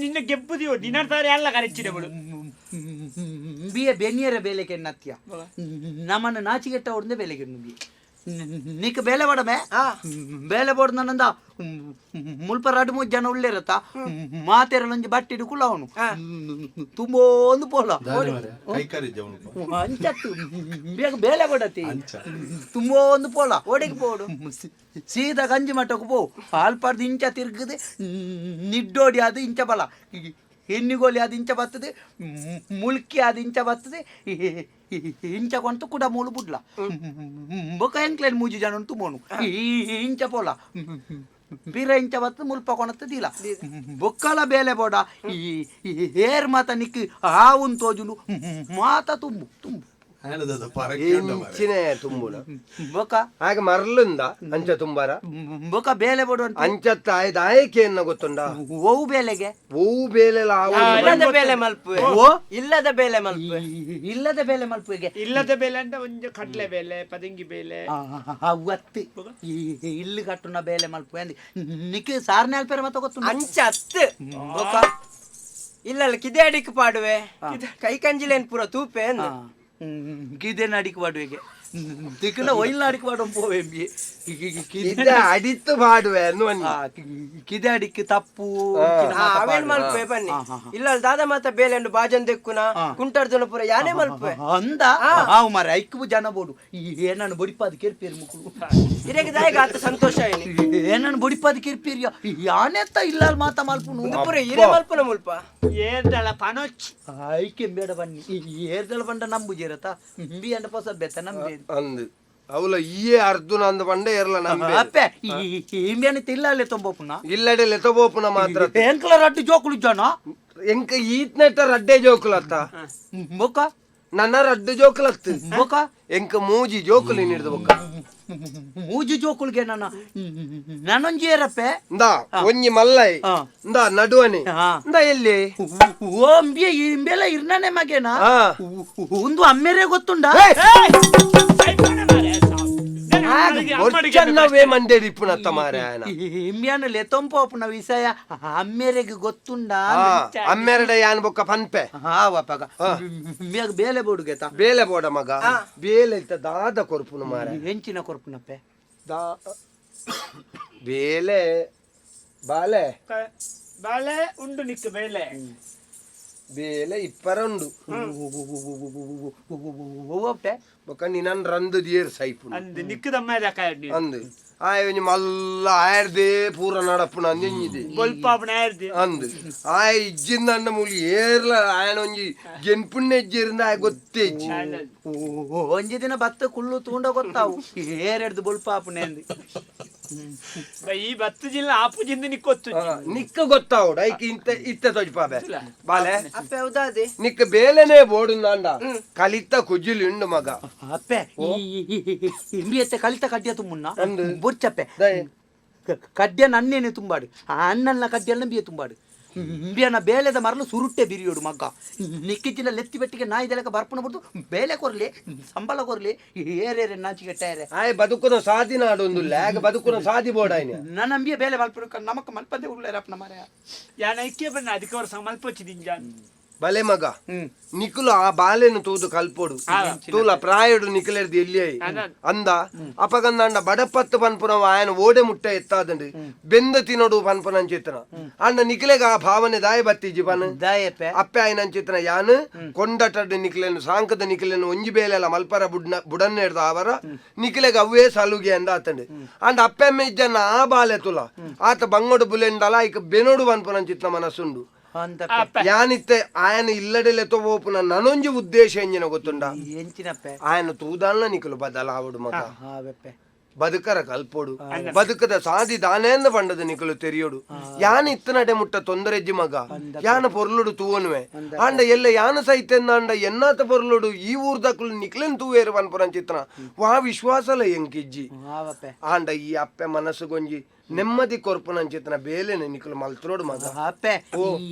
ನಿನ್ನ ಗೆಬ್ಬುದಿಯೋ ದಿನರ್ತಾರೆ ಎಲ್ಲ ಕರೆಚ್ಚಿದೆ ಬಿಡು ಬಿಯ ಬೆನ್ನಿಯರ ಬೇಲೆಗೆ ನತ್ಯ ನಮ್ಮನ್ನು ನಾಚಿಗೆಟ್ಟ ಹೊಡೆದ ಬೇಲೆಗೆ ನುಂಗಿ నీకు ಬೇಲೆ పడమే ಬೇಲೆ పడుతుందనంద ಮುಲ್ಪ 2-3 ಜನ ಉಳ್ಳೇರತ್ತ ಮಾತೆರಲೊಂಜಿ ಬಟ್ಟಿಡು ಕುಲ ಅವನು ತುಂಬೊಂದು ಪೋಲ ಅಂಚತ್ತು ಬೇಗ ಬೇಲೆ ಪಡತಿ ತುಂಬೊಂದು ಪೋಲ ಓಡಿಗೆ ಪೋಡು ಸೀದಾ ಗಂಜಿ ಮಟ್ಟಕ್ಕೆ ಪೋ ಹಾಲ್ಪಾಡ್ದು ಇಂಚ ತಿರ್ಗದೆ ನಿಡ್ಡೋಡಿ ಅದು ಇಂಚ ಬಲ ಹೆಣ್ಣಿಗೋಲಿ ಅದು ಇಂಚ ಬರ್ತದೆ ಮುಲ್ಕಿ ಅದು ಇಂಚ ಬರ್ತದೆ ಇಂಚ ಕೊಂತ ಕೂಡ ಮೂಳು ಬುಡ್ಲ ಬೊಕ್ಕ ಎಂಕ್ಲೇನ್ 3 ಜನ ಉಂಟು ಮೋನು ಇಂಚ ಪೋಲ ಬೀರ ಇಂಚ ಬರ್ತದೆ ಮುಲ್ಪ ಕೊಣತ್ತ ದಿಲ ಬೊಕ್ಕಲ ಬೇಲೆ ಬೋಡ ಏರ್ ಮಾತ ನಿಕ್ಕಿ ಹಾವುನ್ ತೋಜುಲು ಮಾತ ತುಂಬು ತುಂಬು ಇಂಚಿನೇ ತುಂಬುನ ಬೊಕ್ಕ ಹಾಗೆ ಮರಲಿಂದ ಅಂಚ ತುಂಬಾರ ಬೊಕ್ಕ ಬೇಲೆ ಬೋಡು ಅಂತ ಅಂಚತ್ತ ಆಯ್ದ ಆಯ್ಕೆಯನ್ನ ಗೊತ್ತುಂಡ ಓವು ಬೇಲೆಗೆ ಓವು ಬೇಲೆಲ್ಲ ಇಲ್ಲದ ಬೇಲೆ ಮಲ್ಪುವೆ ಇಲ್ಲದ ಬೇಲೆ ಮಲ್ಪುವೆ ಇಲ್ಲದ ಬೇಲೆ ಮಲ್ಪುವಿಗೆ ಇಲ್ಲದ ಬೇಲೆ ಅಂತ ಒಂದು ಕಡ್ಲೆ ಬೇಲೆ ಪದಂಗಿ ಬೇಲೆ ಅವತ್ತಿ ಇಲ್ಲಿ ಕಟ್ಟುನ ಬೇಲೆ ಮಲ್ಪುವೆ ಅಂದಿ ನಿಕ್ಕೆ ಸಾರ್ನೆ ಅಲ್ಪೇರ ಮತ್ತ ಗೊತ್ತು ಅಂಚ ಅತ್ತು ಇಲ್ಲಲ್ಲ ಕಿದೆ ಅಡಿಕ್ ಪಾಡುವೆ ಕೈ ಕಂಜಿಲೇನ್ ಪೂರ ತೂಪೆ ಅಂದ ಕಿದೇನ ಅಡಿಕೆ ಪಾಡುವೆಗೆ ತಿಕ್ಕಲ ಒಯ್ಲ ಅಡಿಕೆ ಪಾಡು ಪೋವೆಂಬಿ ಅಡಿತ್ತು ಪಾಡುವೆ ಕಿದೆ ಅಡಿಕೆ ತಪ್ಪು ಅವೇನ್ ಮಲ್ಪೆ ಬನ್ನಿ ಇಲ್ಲ ದಾದ ಮಾತ ಬೇಲೆಂಡು ಬಾಜನ್ ದೆಕ್ಕುನ ಕುಂಟರ್ಜನ ಪುರ ಯಾನೇ ಮಲ್ಪೆ ಅಂದ ಹಾವು ಮಾರ ಐಕ್ಕು ಜನ ಬೋಡು ಏನನ್ನು ಬಡಿಪಾದ ಕೆರ್ಪೇರು ಮುಕ್ಕಳು ಇರೆಗೆ ದಾಯಿಗ ಆತ ಸಂತೋಷ ಏನಿ ಏನನ್ನು ಬಡಿಪಾದ ಕೆರ್ಪೇರಿಯ ಯಾನೆತ್ತ ಇಲ್ಲ ಮಾತ ಮಲ್ಪುನು ಪುರ ಇರೆ ಮಲ್ಪುನ ಮುಲ್ಪ ಏರ್ದಳ ಪನೊಚ್ಚಿ ಐಕೆ ಬೇಡ ಬನ್ನಿ ಏರ್ದಳ ಬಂಡ ನಂಬುಜಿರತ ಬಿ ಅಂಡ ಪೊಸ ಬೆತ್ತ ನಂಬಿ ಅಂದು ಅವಳ ಈಯೇ ಅರ್ಧುನ ಅಂದ ಬಂಡೆ ಇರಲ್ಲ ನಮ್ಮ ಅಪ್ಪೆ ಇಂಬಿಯನ್ ತಿಲ್ಲಲ್ಲೇ ತೊಂಬೋಪುನ ಇಲ್ಲಡೆ ಲೆತಬೋಪುನ ಮಾತ್ರ ಎಂಕ್ಲ ರಡ್ಡು ಜೋಕುಲು ಜನ ಎಂಕ ಈತ್ನೆಟ್ಟ ರಡ್ಡೆ ಜೋಕುಲತ್ತ ಬೊಕ್ಕ ನನ್ನ ರಡ್ಡು ಜೋಕುಲತ್ತು ಬೊಕ್ಕ ಎಂಕ ಮೂಜಿ ಜೋಕುಲಿ ಹಿಡಿದು ಬೊಕ್ಕ ಮೂಜಿ ಜೋಕುಲ್ಗೆ ನಾನೊಂಜಿ ಏರಪ್ಪೆ ಇಂದ ಒಂಜಿ ಮಲ್ಲೈ ಇಂದ ನಡುವನೆ ಇಂದ ಎಲ್ಲಿ ಓ ಅಂಬಿಯ ಇಂಬೆಲ್ಲ ಇರ್ನಾನೆ ಮಗೇನ ಒಂದು ಅಮ್ಮೆರೇ ಗೊತ್ತುಂಡ ಚೆನ್ನವೇ ಮಂಡೇಡಿ ಪುನತ್ತ ಮಾರ ಇಂಬಿಯನ್ ಲೆತೊಂಪೋಪುನ ವಿಷಯ ಅಮ್ಮೆರೆಗೆ ಗೊತ್ತುಂಡ ಅಮ್ಮೆರಡ ಯಾನ್ ಬೊಕ್ಕ ಪನ್ಪೆ ಹಾವಪ್ಪಗ ಬೇಲೆ ಬೋಡುಗೆತ ಬೇಲೆ ಬೋಡ ಮಗ ಬೇಲೆ ಇತ್ತ ದಾದ ಕೊರ್ಪುನ ಮಾರ ಹೆಂಚಿನ ಕೊರ್ಪುನಪ್ಪೆ ಬೇಲೆ ಬಾಲೆ ಬಾಳೆ ಉಂಡು ನಿಕ್ಕ ಬೇಲೆ ಬೇಲೆ ಇಪ್ಪರಂಡು ಓವಪ್ಪೆ ಬೊಕ್ಕ ನಿನನ್ ರಂದು ದಿಯರ್ ಸೈಪು ಅಂದ್ ನಿಕ್ಕದಮ್ಮ ದಕಾಡಿ ಅಂದು ಆಯ್ ಒಂಜಿ ಮಲ್ಲ ಆಯ್ರದೇ ಪೂರ ನಡಪುನ ಅಂದಿದೆ ಬೊಲ್ಪಾಪನ ಏರ್ದಿ ಅಂದು ಆಯ್ ಇಜ್ಜಿಂದ ಅಂಡ ಮೂಲಿ ಏರ್ಲ ಆಯನ ಒಂಜಿ ಗೆನ್ಪುಣ್ಣ ಇಜ್ಜಿರಿಂದ ಆಯ್ ಗೊತ್ತೇ ಇಜ್ಜಿ ಒಂಜಿ ದಿನ ಭತ್ತ ಕುಳ್ಳು ತೂಂಡ ಗೊತ್ತಾವು ಏರೆಡ್ದು ಬೊಲ್ಪಾಪುನೆ ಅಂದು ಈ ಬತ್ತು ಜಿಲ್ಲ ಆಪು ಜಿಂದ ನಿಕ್ಕೊತ್ತು ನಿಕ್ಕ ಗೊತ್ತಾವುಡ ಐಕ್ ಇಂತ ಇತ್ತ ತೊಜ್ಪಾಬೆ ಬಾಲೆ ಅಪ್ಪೆ ಹೌದಾದೆ ನಿಕ್ಕ ಬೇಲೆನೆ ಬೋಡು ನಾಂಡ ಕಲಿತ ಕುಜ್ಜಿಲಿ ಉಂಡು ಮಗ ಅಪ್ಪೆ ಇಂಬಿಯತ್ತೆ ಕಲಿತ ಕಡ್ಡಿಯ ತುಂಬುನ್ನ ಬುರ್ಚಪ್ಪೆ ಕಡ್ಡಿಯ ನನ್ನೇನೆ ತುಂಬಾಡು ಅಣ್ಣನ ಕಡ್ಡಿಯನ್ನ ಬಿಯ ತುಂಬಾಡು ಬಿಯನ ಬೇಲೆದ ಮರಲು ಸುರುಟ್ಟೆ ಬಿರಿಯೋಡು ಮಗ್ಗ ನಿಕ್ಕಿಚ್ಚಿನ ಲೆತ್ತಿ ಬೆಟ್ಟಿಗೆ ನಾಯಿದೆಲಕ ಬರ್ಪಣ ಬಿಡ್ದು ಬೇಲೆ ಕೊರ್ಲಿ ಸಂಬಳ ಕೊರ್ಲಿ ಏರೇರೆ ನಾಚಿಗೆಟ್ಟಾರೆ ಆಯ್ ಬದುಕುನ ಸಾದಿ ನಾಡೊಂದು ಲ್ಯಾಗ್ ಬದುಕುನ ಸಾದಿ ಬೋಡಾಯ್ನ ನನ್ನ ಅಂಬಿಯ ಬೇಲೆ ಮಲ್ಪಡು ನಮಕ್ ಮಲ್ಪದೆ ಉಳ್ಳೇರಪ್ಪ ಮರ ಯಾನ ಐಕ್ಯ ಬಣ್ಣ ಅದಕ್ಕೆ ಅವ್ರ ಮಲ್ಪೊಚ್ಚಿದಿಂಜ ಬಲೆ ಮಗ ನಿಖುಲು ಆ ಬಾಲೆನು ತೂದು ಕಲ್ಪೋಡು ತೂಲ ಪ್ರಾಯಡು ನಿಖಲೆರ್ದು ಎಲ್ಲಿ ಅಂದ ಅಪಗಂದ ಬಡಪತ್ತು ಪನ್ಪುನ ఆయన ಓಡೆ ಮುಟ್ಟ ಎತ್ತಾದಂಡು ಬೆಂದ ತಿನ್ನೋಡು ಪನ್ಪುನ ಅಂಚಿತ್ತನ ಅಂಡ ನಿಖಲೆಗ ಆ ಭಾವನೆ ದಾಯ ಬತ್ತಿಜಿ ಪನ್ ದಾಯಪ್ಪೆ ಅಪ್ಪೆ ఆయన ಅಂಚಿತ್ತನ ಯಾನು ಕೊಂಡಟಡ್ ನಿಖಲೆನು ಸಾಂಕದ ನಿಖಲೆನು ಒಂಜಿ ಬೇಲೆಲ್ಲ ಮಲ್ಪರ ಬುಡನ್ನ ಹಿಡ್ದ ಅವರ ನಿಖಲೆಗ ಅವೇ ಸಲುಗೆ ಅಂದ ಆತಂಡು ಅಂಡ ಅಪ್ಪೆಮ್ಮೆ ಇಜ್ಜನ್ನ ಆ ಬಾಲೆ ತುಲ ಆತ ಬಂಗೋಡು ಬುಲೆಂಡಲ ಇಕ ಬೆನೋಡು ಪನ್ಪುನ ಅಂಚಿತ್ತನ ಮನಸ್ಸುಂಡು ಯಾನಿತ್ತೆ ఆయన ఇల్లడె లెతోపోపున ననొంజి ఉద్దేశం ఎంజిన గొత్తుండ ఎంచినప్పే ఆయన తూదాలన నికులు బదలావుడు మగ ಹಾವೆಪ್ಪೆ ಬದುಕರ ಕಲ್ಪೋಡು ಬದುಕದ ಸಾದಿ ದಾನೇಂದ ಪಂಡದ ನಿಕಲು ತೆರಿಯೋಡು ಯಾನ ಇತ್ತನಡೆ ಮುಟ್ಟ ತೊಂದರೆಜ್ಜಿ ಮಗ ಯಾನ ಪೊರ್ಲುಡು ತೂವನುವೆ ಆಂಡ ಎಲ್ಲ ಯಾನ ಸೈತೆಂದ ಅಂಡ ಎನ್ನಾತ ಪೊರ್ಲುಡು ಈ ಊರ್ದಕ್ಕಲು ನಿಕ್ಲೆನ್ ತೂವೇರು ಪನ್ಪುರಂಚಿತ್ತನ ವಾ ವಿಶ್ವಾಸಲ ಎಂಕಿಜ್ಜಿ ಆಂಡ ಈ ಅಪ್ಪೆ ಮನಸ್ಸು ಗೊಂಜಿ ನೆಮ್ಮದಿ ಕೊರ್ಪುನಂಚಿತ್ತನ ಬೇಲೆನೆ ನಿಕಲು ಮಲ್ತರೋಡು ಮಗ ಅಪ್ಪೆ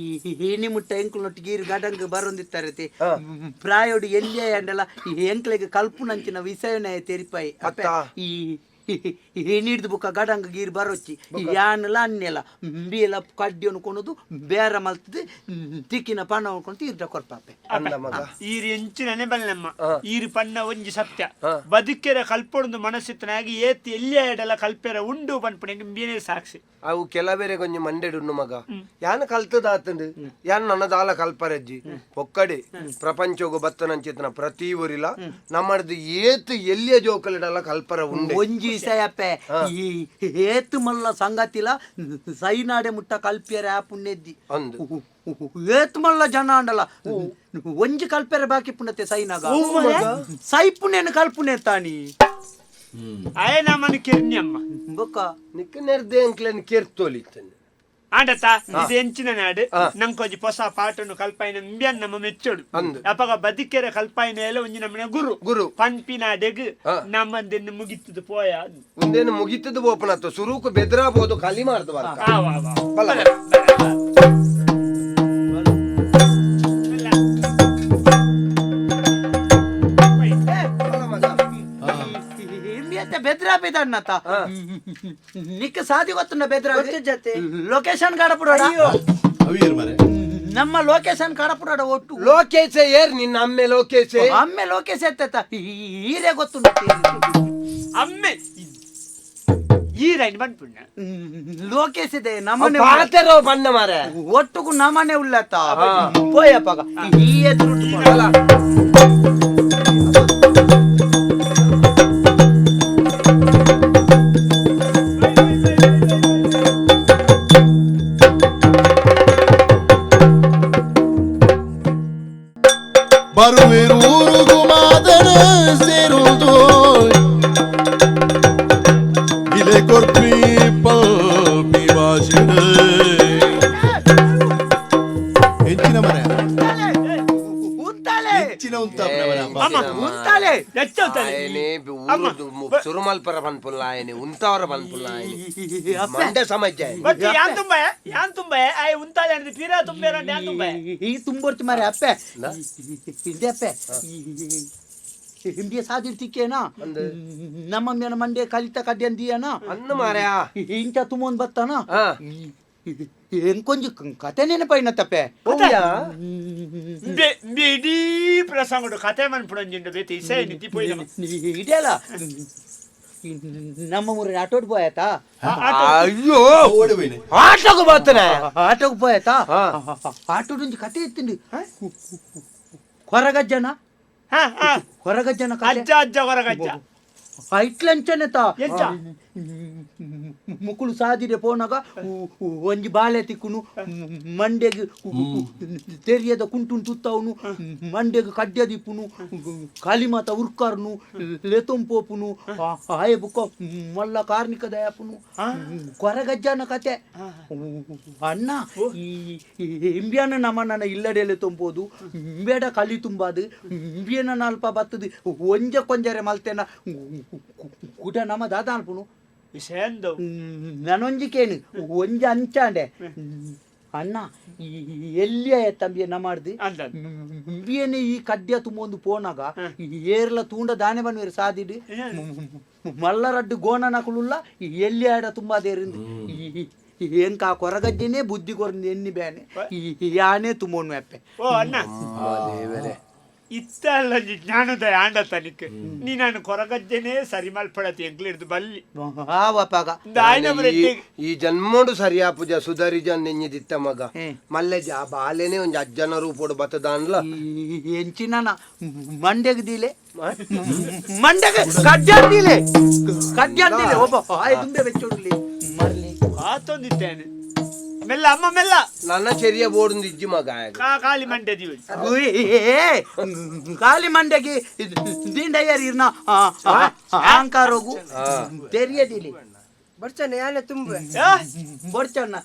ಈ ಮುಟ್ಟ ಎಂಕುಲೊಟ್ಟಿಗೆ ಗೀರು ಗಡಂಗ್ ಬರೊಂದಿತ್ತಾರತಿ ಪ್ರಾಯೋಡು ಎಲ್ಲಿಯೇ ಅಂಡಲ ಎಂಕ್ಲೆಗೆ ಕಲ್ಪುನಂಚಿನ ವಿಷಯನೇ ತೆರಿಪಾಯಿ ಅಪ್ಪ ಈ ನೀಡ್ದು ಬುಕ್ಕ ಗಡಂಗ ಗೀರ್ ಬರೊಚ್ಚಿ ಯಾನಲ ಅನ್ನೆಲ ಬಿಯಲ ಕಡ್ಡಿ ಅನ್ಕೊಳೋದು ಬೇರೆ ಮಲ್ತದೆ ತಿಕ್ಕಿನ ಪಣ್ಣ ಅನ್ಕೊಂಡು ತೀರ್ಥ ಕೊರ್ಪಾಪೆ ಅಂದ ಮಗ ಈರಿ ಎಂಚಿನನೆ ಬಲ್ಲಮ್ಮ ಈರಿ ಪಣ್ಣ ಒಂಜಿ ಸತ್ಯ ಬದುಕೆರ ಕಲ್ಪೊಂದು ಮನಸ್ಸಿತ್ತನಾಗಿ ಏತಿ ಎಲ್ಲಿಯಡೆಲ್ಲ ಕಲ್ಪೆರ ಉಂಡು ಪನ್ಪುಣೆಗೆ ಬಿಯನೇ ಸಾಕ್ಷಿ ಅವು ಕೆಲವೇರೆ ಕೊಂಚ ಮಂಡೆಡುಣ್ಣು ಮಗ ಯಾನ ಕಲ್ತದಾತಂಡು ಯಾನ್ ನನ್ನದಾಲ ಕಲ್ಪರಜ್ಜಿ ಒಕ್ಕಡೆ ಪ್ರಪಂಚೋಗು ಬತ್ತನಂಚಿತನ ಪ್ರತಿ ಊರಿಲ ನಮ್ಮದು ಏತು ಎಲ್ಲಿಯ ಜೋಕಲಿಡಲ್ಲ ಕಲ್ಪರ ಉಂಡೆ ಒಂಜಿ ಸಯಪ್ಪೆ ಈ ಏತು ಮಲ್ಲ ಸಂಗತಿಲ ಸೈನಾಡೆ ಮುಟ್ಟ ಕಲ್ಪಿಯರ ಪುಣ್ಯದ್ದಿ ಅಂದು ಏತು ಮಲ್ಲ ಜನ ಅಂಡಲ್ಲ ಒಂಜಿ ಕಲ್ಪೆರ ಬಾಕಿ ಪುಣ್ಯತೆ ಸೈನಾಗ ಸೈ ಪುಣ್ಯನ ಕಲ್ಪುಣ್ಯ ತಾನಿ ಅಯ್ಯ ನಮ್ಮನ್ನು ಕಿರ್ನಿಯಮ್ಮ ಬೊಕ್ಕ ನಿಕ್ಕ ನೆರ್ದೆ ಅಂಕ್ಲೆನ್ ಕೇರ್ತೋಲಿತ್ತಂದು ಆಂಡತ ಇದು ಎಂಚಿನ ನಾಡು ನಂಕೊಂಜಿ ಹೊಸ ಪಾಟನ್ನು ಕಲ್ಪಾಯಿನ ಇಂಬಿಯನ್ ನಮ್ಮ ಮೆಚ್ಚೋಡು ಅಪಗ ಬದುಕೆರ ಕಲ್ಪಾಯಿನ ಎಲ್ಲ ಒಂಜಿ ನಮ್ಮನೆ ಗುರು ಪಂಪಿನಾಡೆಗ್ ನಮ್ಮಂದೆನ್ನು ಮುಗಿತದ ಪೋಯ ಮುಂದೇನು ಮುಗಿತದ ಓಪನ್ ಸುರೂಕು ಬೆದರಾಬೋದು ಖಾಲಿ ಮಾಡ್ದ బెదరా పెదన్నత నీకు సాది వస్తున్న బెదరా ಜೊತೆ ಲೊಕೇಶನ್ ಕಾಡಪುಡೋಡ ಅವಿಯರ್ ಮರೆ ನಮ್ಮ ಲೊಕೇಶನ್ ಕಾಡಪುಡೋಡ ಒಟ್ಟು ಲೋಕೇಶೆ ಏರ್ ನಿನ್ನ ಅಮ್ಮೆ ಲೋಕೇಶೆ ಅಮ್ಮೆ ಲೊಕೇಶ್ ಎತ್ತ ಈರೇ ಗೊತ್ತುಂಟ ಅಮ್ಮೆ ಈರೈನ್ ಬಂದ್ಪುಣ್ಣ ಲೋಕೇಶ್ ಇದೆ ನಮ್ಮನೆ ಪಾತೆರೋ ಬಣ್ಣ ಮಾರೆ ಒಟ್ಟುಗು ನಮ್ಮನೆ ಉಳ್ಳತ್ತ ಪೋಯಪ್ಪಗ ಈ ಎದುರು ಬರುವಿರೂರುಗು ಮಾದನ ಸೇರುವುದು ಇಲೆ ಕೊರ್ಪಿ ಪಲ್ಪಿ ಭಾಷಣ ಹೆಚ್ಚಿನ ಮನೆ ಹೆಚ್ಚಿನ ಉಂತಾಳೆ ಸುರುಮಲ್ಪರ ಬನ್ಪುಲ್ಲ ಆಯ್ನೆ ಉಂತವರ ಬನ್ಪುಲ್ಲ ಆಯ್ನೆ ಮಂಡೆ ಸಮಜ್ಜೆ ಯಾನ್ ತುಂಬ ಆಯ್ ಉಂತಾಳೆ ಅಂದ್ರೆ ತೀರಾ ತುಂಬೇರ ಯಾನ್ ತುಂಬ ಈ ತುಂಬೋರ್ತಿ ಮಾರೆ ಅಪ್ಪೆ ಇದೆ ಅಪ್ಪೆ ಹಿಂದಿಯ ಸಾದಿರ್ತಿಕ್ಕೇನಾ ನಮ್ಮ ಮಂಡ್ಯ ಕಲಿತ ಕಡ್ಡಿ ಅಂದಿಯನ ಅನ್ನ ಮಾರ್ಯ ಇಂಚ ತುಂಬೊಂದ್ ಬತ್ತಾನ ಎಂಕೊಂಜಿ ಕತೆ ನೆನಪೈನತ್ತಪ್ಪೆ ಇಡೀ ಪ್ರಸಂಗ ಕತೆ ಮನ್ಪುಡಂಜಿಂಡು ಬೇತಿ ಇಸೆ ನಿತಿ ಪೋಯ್ನ ಇದೆಯಲ್ಲ ನಮ್ಮ ಊರಿನ ಆಟೋಡ್ ಪೋಯತಾ ಅಯ್ಯೋ ಓಡುವೇನೆ ಆಟೋಗೆ ಬರ್ತಾನೆ ಆಟೋಗ್ ಪೋಯತಾ ಆಟೋಡೊಂಜಿ ಕತೆ ಎತ್ತಿಂಡು ಹೊರಗಜ್ಜನ ಹೊರಗಜ್ಜನ ಅಜ್ಜ ಅಜ್ಜ ಹೊರಗಜ್ಜ ಇಟ್ಲಂಚನೆತ ಮುಕುಳು ಸಾದಿರೆ ಪೋನಾಗ ಒಂಜಿ ಬಾಳೆ ತಿಕ್ಕುನು ಮಂಡೆಗೆ ತೆರಿಯದ ಕುಂಟುನ್ ತುತ್ತವನು ಮಂಡೆಗೆ ಕಡ್ಯದಿಪ್ಪುನು ಕಾಲಿಮಾತ ಉರ್ಕಾರ್ನು ಲೆತೊಂಪೋಪುನು ಆಯ ಬುಕ್ಕ ಮಲ್ಲ ಕಾರ್ಮಿಕ ದಯಾಪುನು ಕೊರಗಜ್ಜನ ಕತೆ ಅಣ್ಣ ಇಂಬಿಯನ ನಮ್ಮನ್ನ ಇಲ್ಲಡೆಲೆ ತೊಂಬೋದು ಇಂಬೇಡ ಕಲಿ ತುಂಬಾದು ಇಂಬಿಯನ ನಾಲ್ಪ ಬತ್ತದು ಒಂಜ ಕೊಂಜರೆ ಮಲ್ತೆನ ಕುಟ ನಮ್ಮ ದಾದ ಅನ್ಪುನು ವಿಷಯಂದು ನನೊಂಜಿಕೇನು ಒಂಜ ಅಂಚಾಂಡೆ ಅಣ್ಣ ಎಲ್ಲಿಯ ತಂಬಿಯ ನಮಾಡ್ದು ಬಿಯನೆ ಈ ಕಡ್ಯ ತುಂಬೊಂದು ಪೋನಾಗ ಏರ್ಲ ತೂಂಡ ದಾನೆ ಬನ್ವೇರು ಸಾದಿಡು ಮಲ್ಲರಡ್ಡು ಗೋಣ ನಕುಳುಲ್ಲ ಎಲ್ಲಿ ಆಡ ತುಂಬಾ ದೇರಿಂದ ಎಂಕ ಕೊರಗಜ್ಜೆನೆ ಬುದ್ಧಿ ಕೊರಂದು ಎನ್ನಿ ಬ್ಯಾನೆ ಯಾನೆ ತುಂಬೋನು ಅಪ್ಪೆ ಓ ಅಣ್ಣ ಇತ್ತಲ್ಲ ಜ್ಞಾನೋದಯ ಆಂಡತ ನಿಕ್ ನೀ ನಾನು ಕೊರಗಜ್ಜೆನೇ ಸರಿ ಮಲ್ಪಡತಿ ಎಂಕ್ಲಿಡ್ದು ಬಲ್ಲಿ ಈ ಜನ್ಮೋಡು ಸರಿಯಾ ಪೂಜ ಸುಧಾರಿಜ ನೆನ್ನಿದಿತ್ತ ಮಗ ಮಲ್ಲೆಜ ಆ ಬಾಲೆನೆ ಒಂಜಿ ಅಜ್ಜನ ರೂಪೋಡು ಬತ್ತದಾನ್ಲ ಎಂಚಿನ ಮಂಡೆಗೆ ದೀಲೆ ಮಂಡೆಗೆ ಕಡ್ಜಾಂದಿಲೆ ಕಡ್ಜಾಂದಿಲೆ ಒಬ್ಬ ಆಯ್ ತುಂಬೆ ಬೆಚ್ಚೋಡ್ಲಿ ಮರ್ಲಿ ಆತೊಂದಿತ್ತೇನೆ ಮೆಲ್ಲ ಅಮ್ಮ ಮೆಲ್ಲ ನನ್ನ ಚೆರಿಯ ಬೋರ್ಡ್ ಇಜ್ಜಿ ಮಗ ಕಾಲಿ ಮಂಡೆ ದಿವಿ ಕಾಲಿ ಮಂಡೆಗೆ ದಿಂಡಯ್ಯರಿರ್ನ ಅಹಂಕಾರೋಗು ತೆರಿಯದಿಲಿ ಬರ್ಚಾನೆ ಯಾನೆ ತುಂಬ ಬರ್ಚಣ್ಣ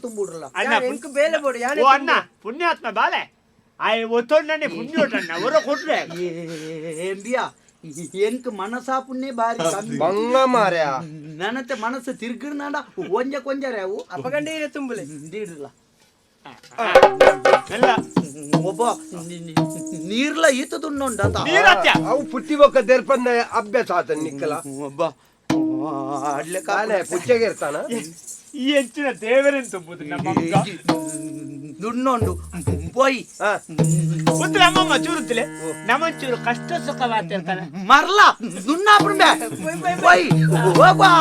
ತುಂಬಿಡ್ರಲ್ಲ ಎಂಕು ಬೇಲೆ ಬೋಡು ಯಾನೆ ಓ ಅಣ್ಣ ಪುಣ್ಯಾತ್ಮ ಬಾಲೆ ಆಯ್ ಒತ್ತೊಂಡನೆ ಪುಣ್ಯೋಟಣ್ಣ ಹೊರ ಕೊಟ್ರೆ ಎಂಬಿಯಾ ಎಂಕ್ ಮನಸಾ ಪುಣ್ಯ ಬಾರಿ ಬಂಗ ಮಾರ್ಯ ನನತೆ ಮನಸ್ಸು ತಿರ್ಗಿರ್ನಾಡ ಒಂಜ ಕೊಂಜರೆ ಅವು ಅಪಗಂಡೆ ತುಂಬಲೆ ದೀಡ್ರಲ್ಲ ಎಲ್ಲ ಒಬ್ಬ ನೀರ್ಲ ಈತದುಂಡ ನೀರತ್ಯ ಅವು ಪುಟ್ಟಿ ಬೊಕ್ಕ ದೇರ್ಪಂದ ಅಭ್ಯಾಸ ಆತ ನಿಕ್ಕಲ ಒಬ್ಬ ಮಾಡ್ಲೆ ಕಾನೆ ಪುಚ್ಚಗೆ ಇರ್ತಾನ ಈ ಹೆಂಚಿನ ದೇವರೆಂತ ಎಂಬುದು ನಮ್ಮಮ್ಮ ದುಣ್ಣೊಂಡು ಪೋಯಿ ಒಂದು ನಮ್ಮಮ್ಮ ಚೂರುತ್ತಲೆ ನಮ್ಮಂಚೂರು ಕಷ್ಟ ಸುಖ ಮಾತಿರ್ತಾನೆ ಮರ್ಲ ದುಣ್ಣಾಪುಂಬೆ ಪೋಯಿ ಹೋಗ್ವಾ